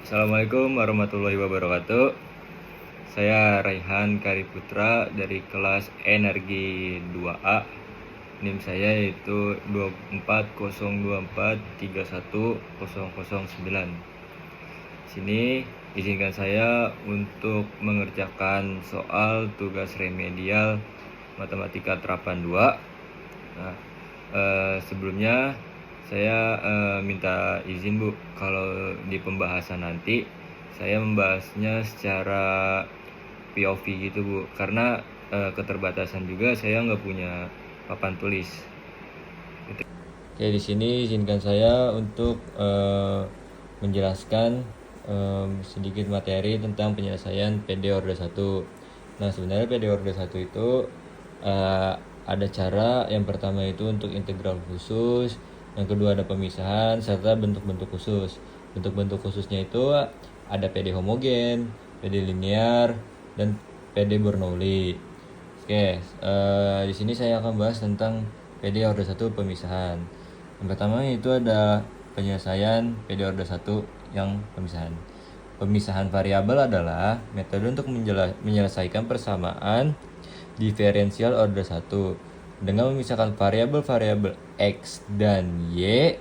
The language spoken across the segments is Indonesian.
Assalamualaikum warahmatullahi wabarakatuh. Saya Raihan Kariputra dari kelas Energi 2A. NIM saya yaitu 24024310009. Sini izinkan saya untuk mengerjakan soal tugas remedial Matematika Terapan 2. Nah, sebelumnya saya minta izin Bu, kalau di pembahasan nanti saya membahasnya secara POV gitu Bu, karena keterbatasan juga saya nggak punya papan tulis. Oke, di sini izinkan saya untuk menjelaskan sedikit materi tentang penyelesaian PD Orde 1. Nah, sebenarnya PD Orde 1 itu ada cara. Yang pertama itu untuk integral khusus, yang kedua ada pemisahan, serta bentuk-bentuk khusus. Bentuk-bentuk khususnya itu ada PD homogen, PD linear, dan PD Bernoulli. Oke, di sini saya akan bahas tentang PD Orde 1 pemisahan. Yang pertama itu ada penyelesaian PD Orde 1 yang pemisahan. Pemisahan variabel adalah metode untuk menyelesaikan persamaan diferensial order 1 dengan memisahkan variabel-variabel X dan Y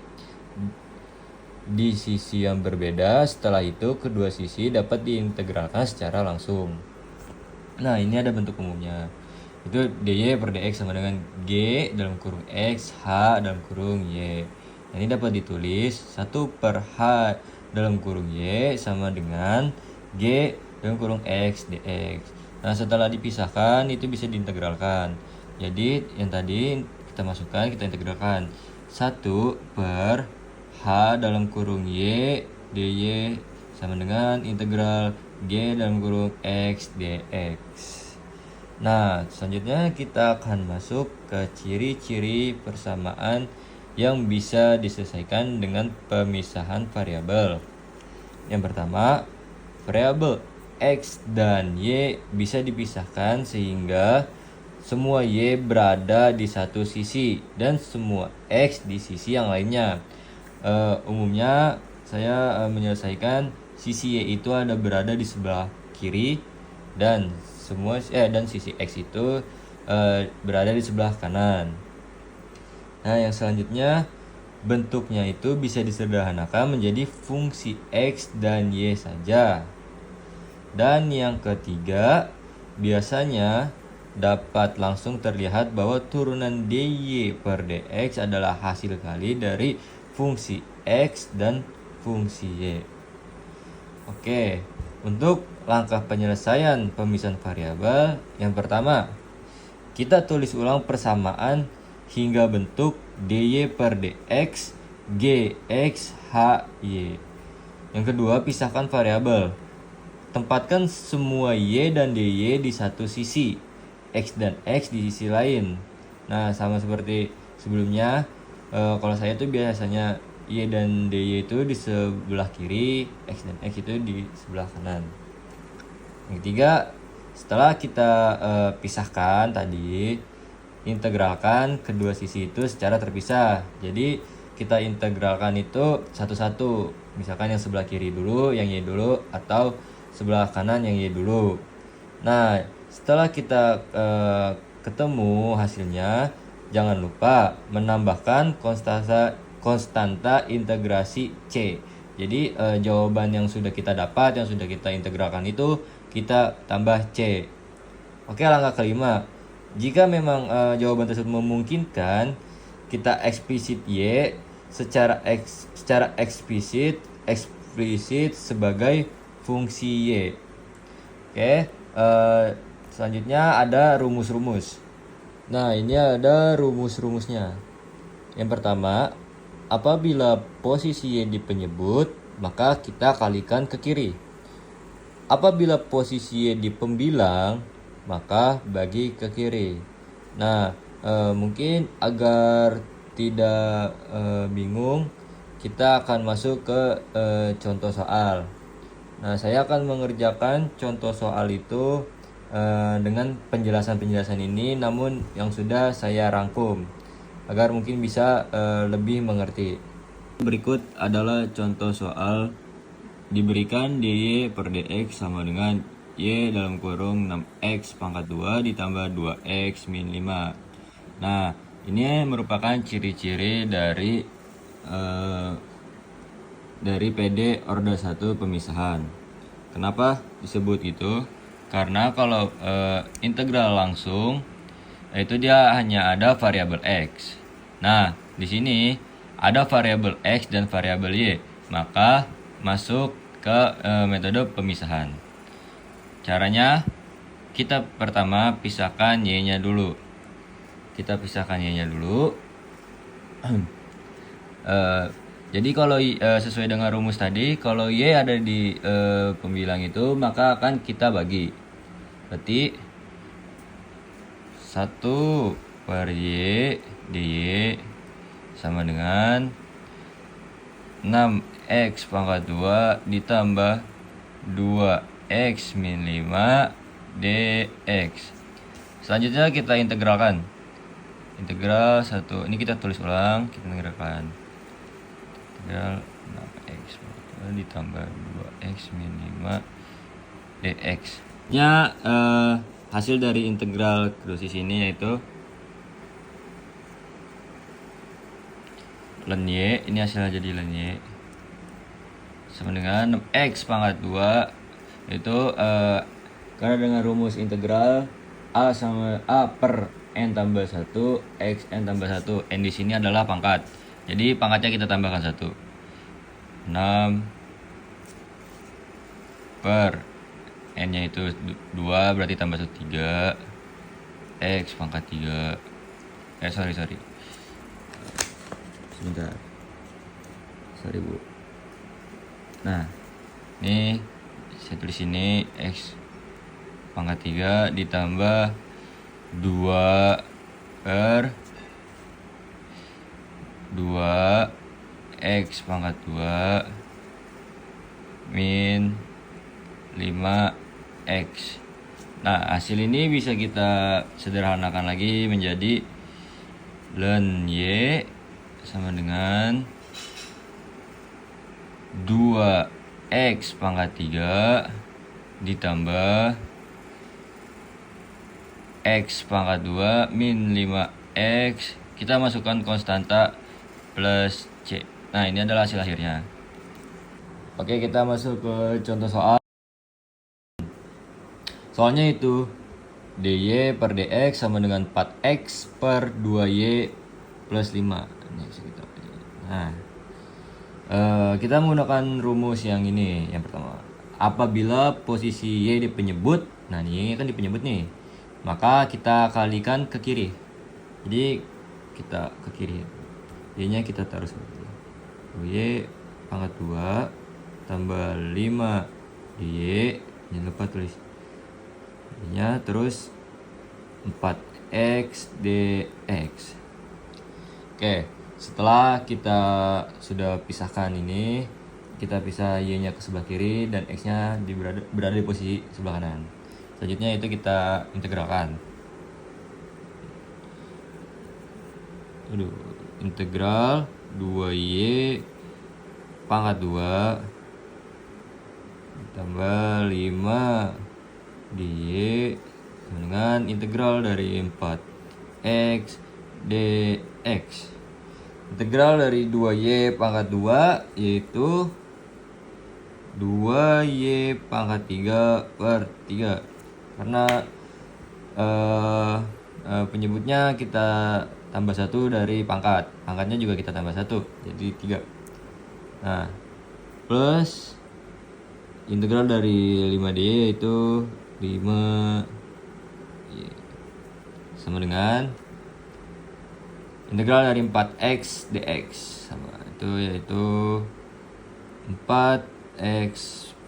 di sisi yang berbeda. Setelah itu kedua sisi dapat diintegralkan secara langsung. Nah, ini ada bentuk umumnya. Itu dy per dx sama dengan g dalam kurung x, h dalam kurung y. Nah, ini dapat ditulis 1 per h dalam kurung y sama dengan g dalam kurung x dx. Nah, setelah dipisahkan itu bisa diintegralkan. Jadi yang tadi kita masukkan, kita integralkan 1 per h dalam kurung y dy sama dengan integral g dalam kurung x dx. Nah, selanjutnya kita akan masuk ke ciri-ciri persamaan yang bisa diselesaikan dengan pemisahan variabel. Yang pertama, variabel X dan Y bisa dipisahkan sehingga semua Y berada di satu sisi dan semua X di sisi yang lainnya. Umumnya saya menyelesaikan sisi Y itu ada berada di sebelah kiri dan dan sisi X itu berada di sebelah kanan. Nah, yang selanjutnya bentuknya itu bisa disederhanakan menjadi fungsi X dan Y saja. Dan yang ketiga, biasanya dapat langsung terlihat bahwa turunan dy per dx adalah hasil kali dari fungsi X dan fungsi Y. Oke, untuk langkah penyelesaian pemisahan variabel, yang pertama, kita tulis ulang persamaan hingga bentuk dy per dx gx hy. Yang kedua, pisahkan variabel. Tempatkan semua y dan dy di satu sisi, x dan x di sisi lain. Nah, sama seperti sebelumnya, kalau saya tuh biasanya y dan dy itu di sebelah kiri, x dan x itu di sebelah kanan. Yang ketiga, setelah kita pisahkan tadi, integralkan kedua sisi itu secara terpisah. Jadi kita integralkan itu satu-satu. Misalkan yang sebelah kiri dulu, yang y dulu, atau sebelah kanan yang y dulu. Nah, setelah kita ketemu hasilnya, jangan lupa menambahkan konstanta integrasi C. Jadi jawaban yang sudah kita dapat, yang sudah kita integralkan itu kita tambah C. Oke, langkah kelima. Jika memang jawaban tersebut memungkinkan, kita eksplisit Y secara eksplisit sebagai fungsi Y. Oke, selanjutnya ada rumus-rumus. Nah, ini ada rumus-rumusnya. Yang pertama, apabila posisi Y di penyebut, maka kita kalikan ke kiri. Apabila posisi Y di pembilang, maka bagi ke kiri. Nah, mungkin agar tidak bingung, kita akan masuk ke contoh soal. Nah, saya akan mengerjakan contoh soal itu dengan penjelasan-penjelasan ini, namun yang sudah saya rangkum agar mungkin bisa lebih mengerti. Berikut adalah contoh soal diberikan dy per dx sama dengan y dalam kurung 6x pangkat 2 ditambah 2x min 5. Nah, ini merupakan ciri-ciri dari PD order 1 pemisahan. Kenapa disebut gitu? Karena kalau integral langsung itu dia hanya ada variabel x. Nah, di sini ada variabel x dan variabel y, maka masuk ke metode pemisahan. Caranya kita pertama pisahkan y-nya dulu. Kita pisahkan y-nya dulu. Jadi kalau sesuai dengan rumus tadi, kalau y ada di pembilang itu, maka akan kita bagi. Berarti 1 per y dy sama dengan 6x pangkat 2 ditambah 2x min 5 dx. Selanjutnya kita integralkan. Integral 1, ini kita tulis ulang, kita integralkan. Integral 6x pangkat 2 ditambah 2x min 5 dx. Ya, hasil dari integral kedua sisi ini yaitu ln y, ini hasilnya jadi ln y sama dengan 6x pangkat 2 itu karena dengan rumus integral a sama a per n tambah 1 x n tambah 1, n di sini adalah pangkat, jadi pangkatnya kita tambahkan 1, 6 per n nya itu 2 berarti tambah 1 3 x pangkat 3 sorry sebentar, sorry bu. Nah, ini saya tulis ini x pangkat 3 ditambah 2 per 2 x pangkat 2 min 5x. Nah, hasil ini bisa kita sederhanakan lagi menjadi ln y sama dengan 2x pangkat 3 ditambah x pangkat 2 min 5x. Kita masukkan konstanta plus c. Nah, ini adalah hasil akhirnya. Oke, kita masuk ke contoh soal. Soalnya itu dy per dx sama dengan 4x per 2y plus 5. Nah, kita menggunakan rumus yang ini. Yang pertama, apabila posisi y di penyebut, nah ini kan di penyebut nih, maka kita kalikan ke kiri. Jadi kita ke kiri, y nya kita taruh seperti ini, y pangkat 2 tambah 5 dy, jangan lupa tulis y nya, terus 4x dx. Oke, setelah kita sudah pisahkan ini, kita pisah y-nya ke sebelah kiri dan x-nya berada di posisi sebelah kanan. Selanjutnya itu kita integralkan. Integral 2y pangkat 2 tambah 5 dy dengan integral dari 4x dx. Integral dari 2y pangkat 2 yaitu 2y pangkat 3 per 3. Karena penyebutnya kita tambah 1 dari pangkat. Pangkatnya juga kita tambah 1, jadi 3. Nah, plus integral dari 5dy yaitu 5 sama dengan integral dari 4x dx sama itu yaitu 4x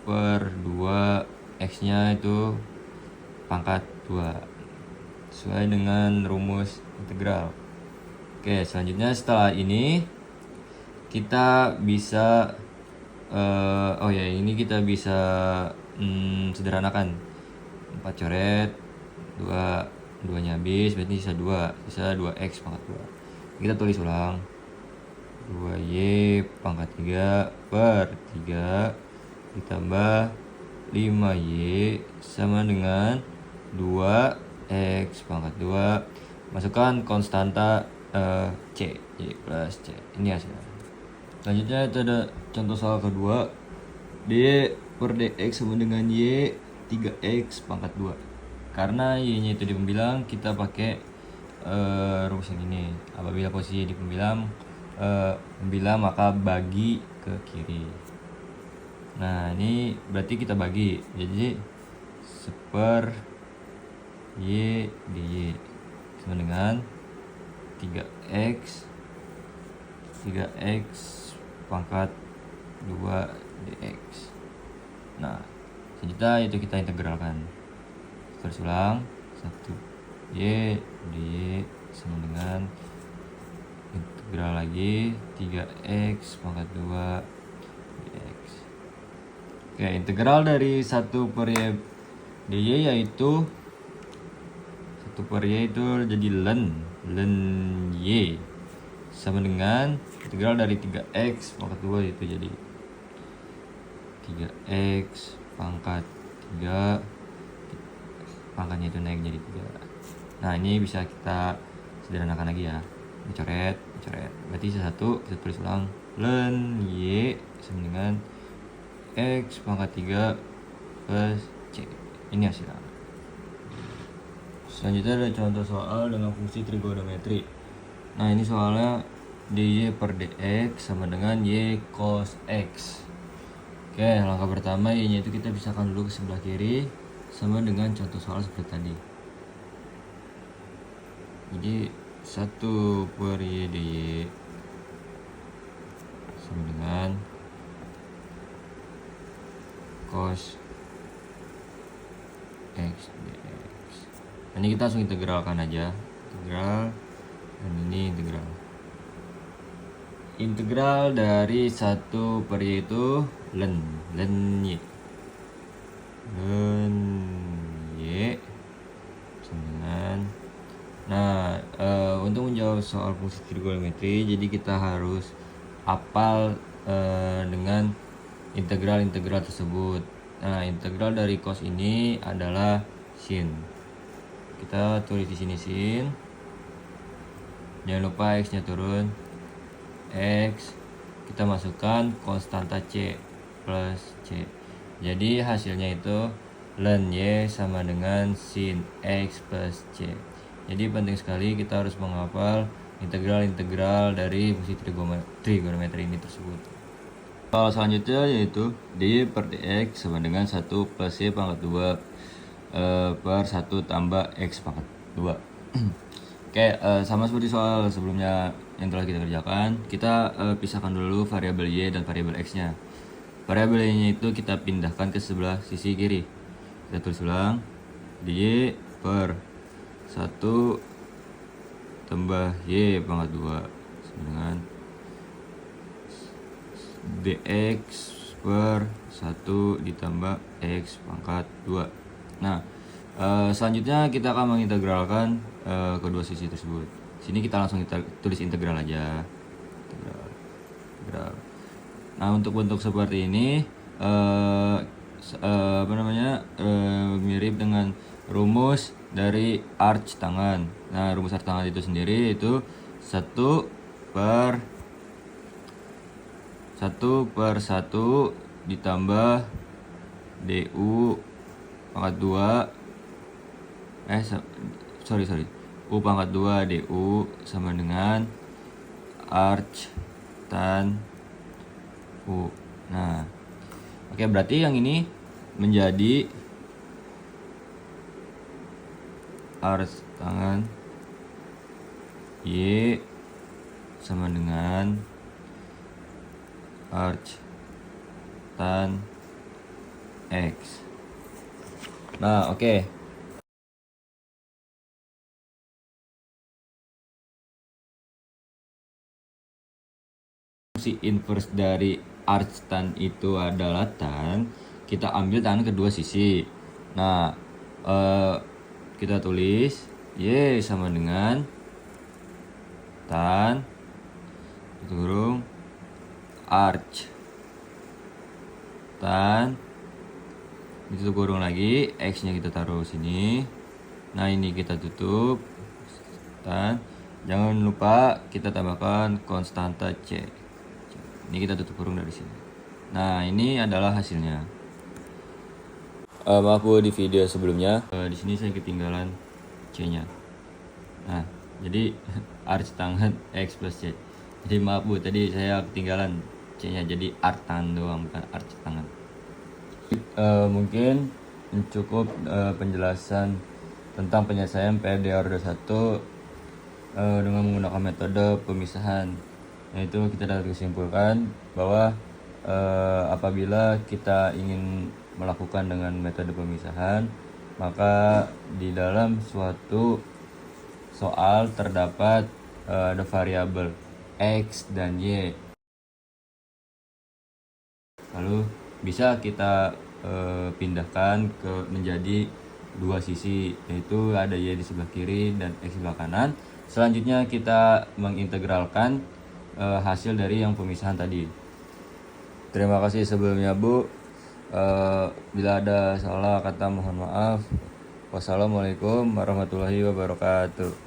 per 2, x nya itu pangkat 2 sesuai dengan rumus integral. Oke, selanjutnya setelah ini kita bisa ini kita bisa sederhanakan. 4 coret 2 nya habis, berarti sisa 2x pangkat 2. Kita tulis ulang 2y pangkat 3 per 3 ditambah 5Y sama dengan 2X pangkat 2. Masukkan konstanta C, Y plus C. Ini hasilnya. Selanjutnya itu ada contoh soal kedua. D per DX sama dengan Y 3X pangkat 2. Karena Y-nya itu di pembilang, kita pakai rumus yang ini. Apabila posisi di pembilang maka bagi ke kiri. Nah, ini berarti kita bagi. Jadi seper Y dy sama dengan 3x pangkat 2 dx. Nah, selanjutnya itu kita integralkan. Terus ulang 1 y dy sama dengan integral lagi 3x pangkat 2 dx. Oke, integral dari 1 per y dy yaitu 1 per y itu jadi ln y sama dengan integral dari 3x pangkat 2 itu jadi 3x pangkat 3, pangkatnya itu naik jadi 3. Nah, ini bisa kita sederhanakan lagi ya. Dicoret. Berarti satu kita tulis ulang ln y sama dengan x pangkat 3 plus c. Ini hasilnya. Selanjutnya ada contoh soal dengan fungsi trigonometri. Nah, ini soalnya dy per dx sama dengan y cos x. Oke, langkah pertama y-nya itu kita pisahkan dulu ke sebelah kiri sama dengan contoh soal seperti tadi. Jadi 1 per y dy sama dengan cos x dx. Ini kita langsung integralkan aja. Integral dan ini integral. Integral dari 1 per y itu ln y sama dengan. Nah, untuk menjawab soal fungsi trigonometri, jadi kita harus hafal dengan integral tersebut. Nah, integral dari cos ini adalah sin. Kita tulis di sini sin. Jangan lupa x-nya turun. X kita masukkan konstanta C plus C. Jadi hasilnya itu ln y sama dengan sin x plus C. Jadi penting sekali kita harus menghafal integral dari fungsi trigonometri ini tersebut. Soal selanjutnya yaitu dy per dx sama dengan 1 plus y pangkat 2 per 1 tambah x pangkat 2. Oke, sama seperti soal sebelumnya yang telah kita kerjakan, kita pisahkan dulu variabel y dan variabel x-nya. Variabel y-nya itu kita pindahkan ke sebelah sisi kiri. Kita tulis ulang dy per 1 tambah y pangkat 2 sama dengan dx per 1 ditambah x pangkat 2. Nah, selanjutnya kita akan mengintegralkan kedua sisi tersebut. Sini kita langsung tulis integral aja. Integral. Nah, untuk bentuk seperti ini mirip dengan rumus dari arc tangan. Nah, rumus arc tangan itu sendiri itu 1 per 1 ditambah du pangkat 2 U pangkat 2 du sama dengan arc tan U. Nah, oke, berarti yang ini menjadi arc tangan Y sama dengan arc tan X. Nah, oke. Fungsi inverse dari arc tan itu adalah tan. Kita ambil tan kedua sisi. Nah, kita tulis y sama dengan tan kurung arc tan, ditutup kurung lagi, X-nya kita taruh sini. Nah, ini kita tutup, tan. Jangan lupa kita tambahkan konstanta C. Ini kita tutup kurung dari sini. Nah, ini adalah hasilnya. Maaf Bu, di video sebelumnya di sini saya ketinggalan C-nya. Nah, jadi arc tangan X plus C. Jadi maaf Bu, tadi saya ketinggalan C-nya, jadi arc tangan doang, bukan arc tangan. Mungkin cukup penjelasan tentang penyelesaian PD order 1 dengan menggunakan metode pemisahan. Yaitu kita dapat kesimpulkan bahwa apabila kita ingin melakukan dengan metode pemisahan, maka di dalam suatu soal terdapat ada variabel X dan Y. Lalu bisa kita pindahkan menjadi dua sisi, yaitu ada Y di sebelah kiri dan X di sebelah kanan. Selanjutnya kita mengintegralkan hasil dari yang pemisahan tadi. Terima kasih sebelumnya Bu. Bila ada salah kata mohon maaf. Wassalamualaikum warahmatullahi wabarakatuh.